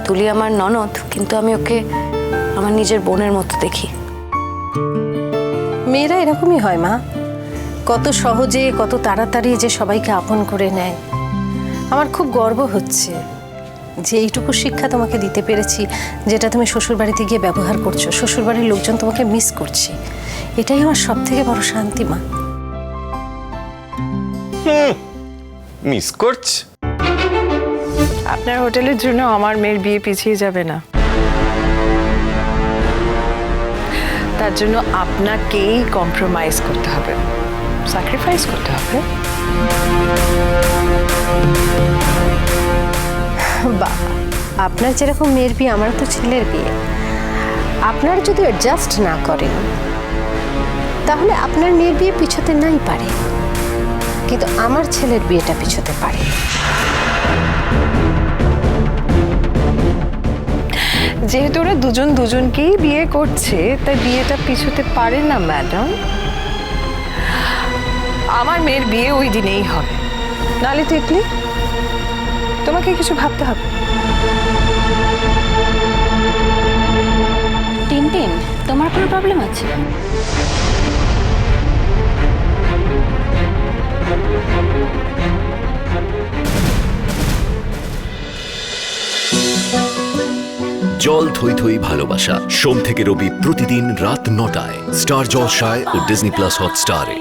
তুলি আমার ননদ, কিন্তু আমি ওকে আমার নিজের বোনের মতো দেখি। মেয়েরা এরকমই হয় মা, কত সহজে কত তাড়াতাড়ি যে সবাইকে আপন করে নেয়। আমার খুব গর্ব হচ্ছে যে এইটুকু শিক্ষা তোমাকে দিতে পেরেছি, যেটা তুমি শ্বশুরবাড়িতে গিয়ে ব্যবহার করছো। শ্বশুরবাড়ির লোকজন তোমাকে মিস করছে, এটাই আমার সব থেকে বড় শান্তি মা। মিস করছে? আপনার হোটেলের জন্য আমার মেয়ের বিয়ে পিছিয়ে যাবে না। তার জন্য আপনাকেই কম্প্রোমাইজ করতে হবে, স্যাক্রিফাইস করতে হবে। বাহ, আপনার যেরকম মেয়ের বিয়ে, আমার তো ছেলের বিয়ে। আপনার যদি অ্যাডজাস্ট না করেন তাহলে আপনার মেয়ের বিয়ে পিছোতে নাই পারে, কিন্তু আমার ছেলের বিয়েটা পিছোতে পারে। যেহেতু ওরা দুজন দুজনকেই বিয়ে করছে, তাই বিয়েটা পিছোতে পারে না ম্যাডাম। আমার মেয়ের বিয়ে ওই দিনেই হবে, নালে টিকলি তোমাকে কিছু ভাবতে হবে। টিনটিন, তোমার কোনো প্রবলেম আছে? জল থই থই ভালোবাসা, সোম থেকে রবি প্রতিদিন রাত ৯টায় স্টার জলসায় ও ডিজনি প্লাস হটস্টারে।